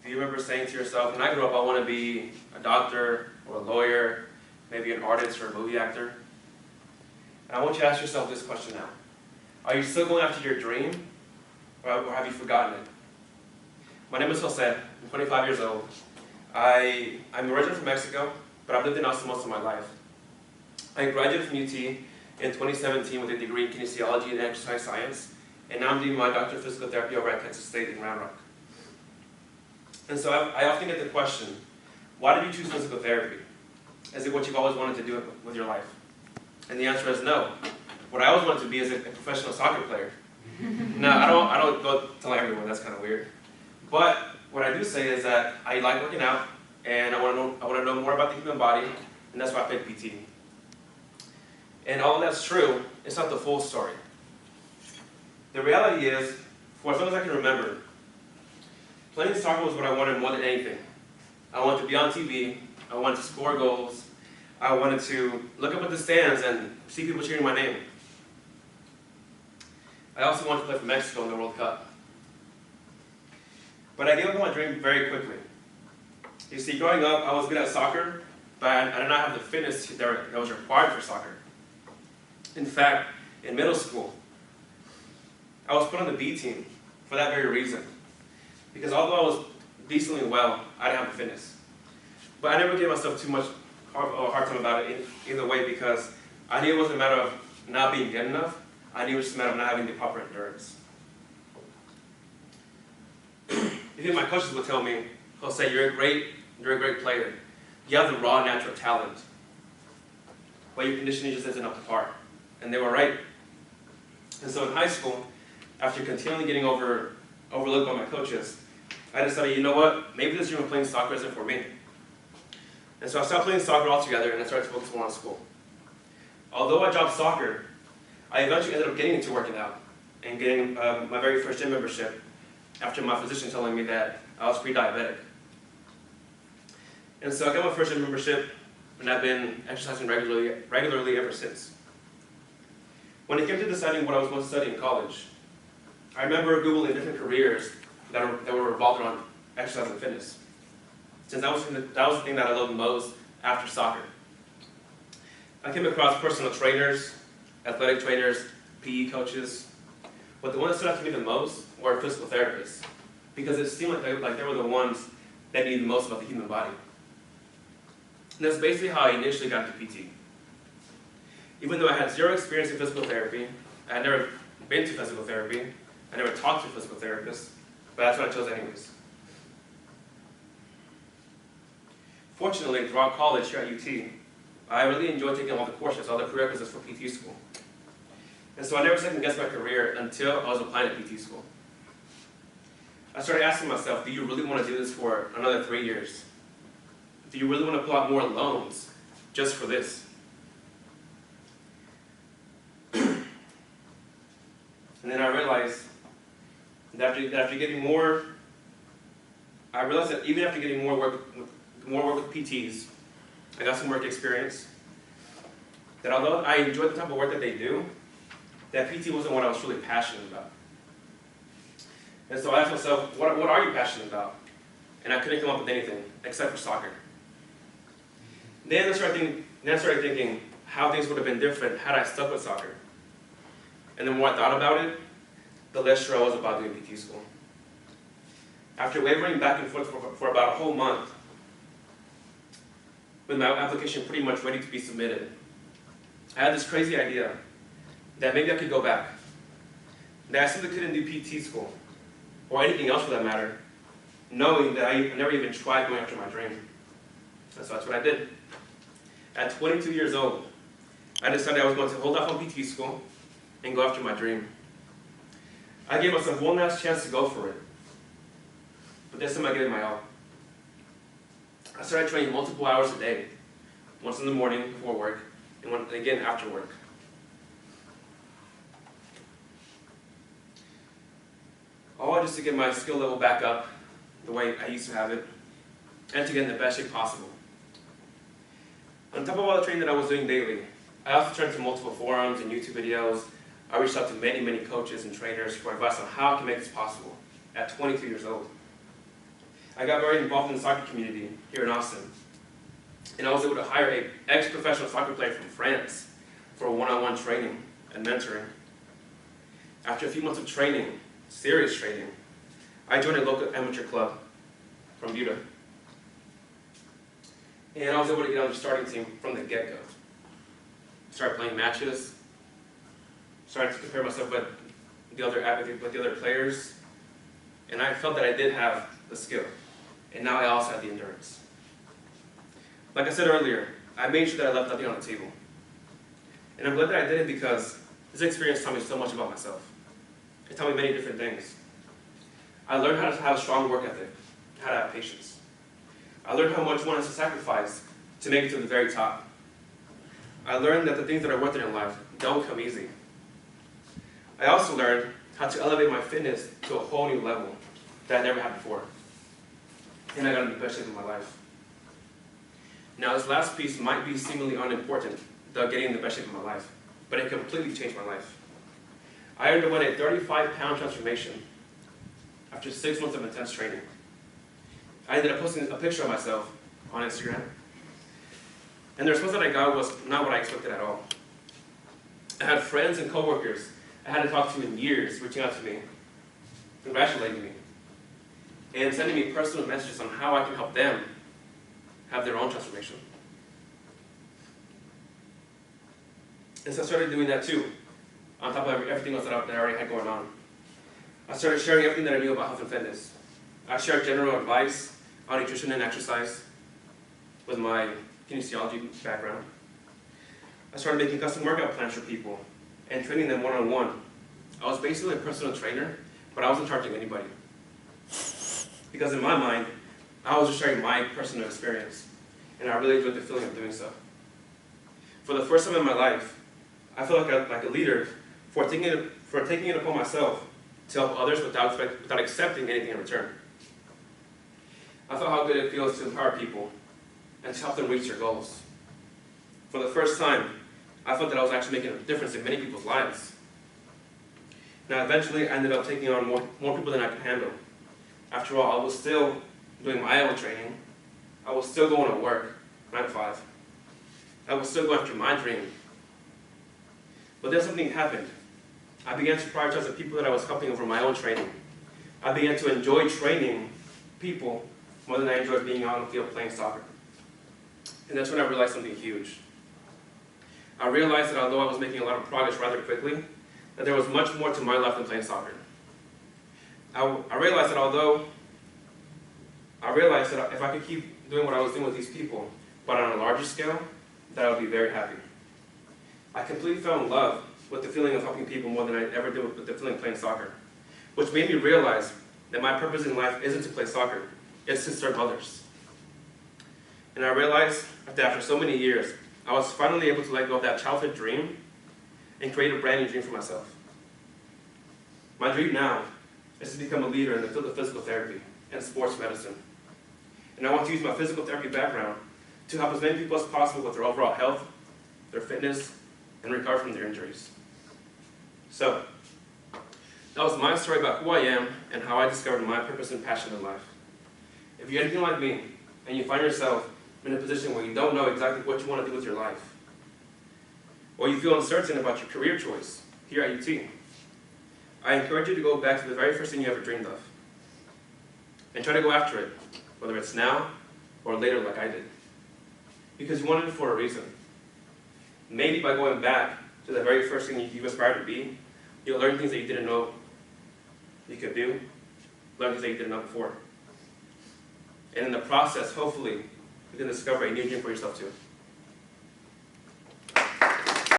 Do you remember saying to yourself, when I grow up, I want to be a doctor or a lawyer, maybe an artist or a movie actor? And I want you to ask yourself this question now. Are you still going after your dream, or have you forgotten it? My name is Jose. I'm 25 years old. I'm originally from Mexico, but I've lived in Austin most of my life. I graduated from UT in 2017 with a degree in kinesiology and exercise science, and now I'm doing my doctorate of physical therapy over at Kansas State in Round Rock. And so I often get the question, why did you choose physical therapy? Is it what you've always wanted to do with your life? And the answer is no. What I always wanted to be is a professional soccer player. Now, I don't go telling everyone, that's kind of weird. But what I do say is that I like working out, and I want to know more about the human body, and that's why I picked PT. And all that's true, it's not the full story. The reality is, for as long as I can remember, playing soccer was what I wanted more than anything. I wanted to be on TV, I wanted to score goals, I wanted to look up at the stands and see people cheering my name. I also wanted to play for Mexico in the World Cup. But I gave up on my dream very quickly. You see, growing up, I was good at soccer, but I did not have the fitness that was required for soccer. In fact, in middle school, I was put on the B team for that very reason. Because although I was decently well, I didn't have the fitness. But I never gave myself too much hard time about it either way, because I knew it wasn't a matter of not being good enough. I knew it was just a matter of not having the proper endurance. Even my coaches would tell me, Jose, you're a great player. You have the raw natural talent, but your conditioning just isn't up to par. And they were right. And so in high school, after continually getting overlooked by my coaches, I decided, you know what, maybe this dream of playing soccer isn't for me. And so I stopped playing soccer altogether, and I started to focus more on school. Although I dropped soccer, I eventually ended up getting into working out and getting my very first gym membership after my physician telling me that I was pre-diabetic. And so I got my first gym membership, and I've been exercising regularly ever since. When it came to deciding what I was going to study in college, I remember Googling different careers that were revolved around exercise and fitness, since that was the thing that I loved most after soccer. I came across personal trainers, athletic trainers, PE coaches, but the ones that stood out to me the most were physical therapists, because it seemed like they were the ones that knew the most about the human body. And that's basically how I initially got into PT. Even though I had zero experience in physical therapy, I had never been to physical therapy, I never talked to a physical therapist, but that's what I chose anyways. Fortunately, throughout college here at UT, I really enjoyed taking all the courses, all the prerequisites for PT school. And so I never second-guessed my career until I was applying to PT school. I started asking myself, do you really want to do this for another 3 years? Do you really want to pull out more loans just for this? And then I realized that after getting more, even after getting more work with PTs, I got some work experience, that although I enjoyed the type of work that they do, that PT wasn't what I was truly passionate about. And so I asked myself, what are you passionate about? And I couldn't come up with anything except for soccer. Then I started thinking how things would have been different had I stuck with soccer. And the more I thought about it, the less sure I was about doing PT school. After wavering back and forth for about a whole month, with my application pretty much ready to be submitted, I had this crazy idea that maybe I could go back. That I simply couldn't do PT school, or anything else for that matter, knowing that I never even tried going after my dream. And so that's what I did. At 22 years old, I decided I was going to hold off on PT school and go after my dream. I gave myself one last chance to go for it, but this time I gave it my all. I started training multiple hours a day, once in the morning before work, and again after work. All just to get my skill level back up the way I used to have it, and to get in the best shape possible. On top of all the training that I was doing daily, I also turned to multiple forums and YouTube videos. I reached out to many coaches and trainers for advice on how I can make this possible at 22 years old. I got very involved in the soccer community here in Austin. And I was able to hire an ex-professional soccer player from France for one-on-one training and mentoring. After a few months of training, serious training, I joined a local amateur club from Utah. And I was able to get on the starting team from the get-go. Started playing matches, started to compare myself with the other players, and I felt that I did have the skill, and now I also had the endurance. Like I said earlier, I made sure that I left nothing on the table. And I'm glad that I did it because this experience taught me so much about myself. It taught me many different things. I learned how to have a strong work ethic, how to have patience. I learned how much one has to sacrifice to make it to the very top. I learned that the things that are worth it in life don't come easy. I also learned how to elevate my fitness to a whole new level that I never had before. And I got in the best shape of my life. Now this last piece might be seemingly unimportant, the getting in the best shape of my life, but it completely changed my life. I underwent a 35-pound transformation after 6 months of intense training. I ended up posting a picture of myself on Instagram, and the response that I got was not what I expected at all. I had friends and coworkers I hadn't talked to in years reaching out to me, congratulating me, and sending me personal messages on how I can help them have their own transformation. And so I started doing that too, on top of everything else that I already had going on. I started sharing everything that I knew about health and fitness. I shared general advice on nutrition and exercise with my kinesiology background. I started making custom workout plans for people and training them one-on-one. I was basically a personal trainer, but I wasn't charging anybody. Because in my mind, I was just sharing my personal experience, and I really enjoyed the feeling of doing so. For the first time in my life, I felt like a leader for taking it upon myself to help others without accepting anything in return. I felt how good it feels to empower people and to help them reach their goals. For the first time, I felt that I was actually making a difference in many people's lives. Now eventually, I ended up taking on more people than I could handle. After all, I was still doing my own training. I was still going to work, 9 to 5. I was still going after my dream. But then something happened. I began to prioritize the people that I was helping over my own training. I began to enjoy training people more than I enjoyed being out on the field playing soccer. And that's when I realized something huge. I realized that although I was making a lot of progress rather quickly, that there was much more to my life than playing soccer. I realized that if I could keep doing what I was doing with these people, but on a larger scale, that I would be very happy. I completely fell in love with the feeling of helping people more than I ever did with the feeling of playing soccer, which made me realize that my purpose in life isn't to play soccer, it's to serve others. And I realized that after so many years, I was finally able to let go of that childhood dream and create a brand new dream for myself. My dream now is to become a leader in the field of physical therapy and sports medicine. And I want to use my physical therapy background to help as many people as possible with their overall health, their fitness, and recover from their injuries. So, that was my story about who I am and how I discovered my purpose and passion in life. If you're anything like me, and you find yourself in a position where you don't know exactly what you want to do with your life, or you feel uncertain about your career choice here at UT, I encourage you to go back to the very first thing you ever dreamed of, and try to go after it, whether it's now or later like I did. Because you wanted it for a reason. Maybe by going back to the very first thing you aspired to be, you'll learn things that you didn't know you could do, learn things that you didn't know before. And in the process, hopefully, you can discover a new dream for yourself too.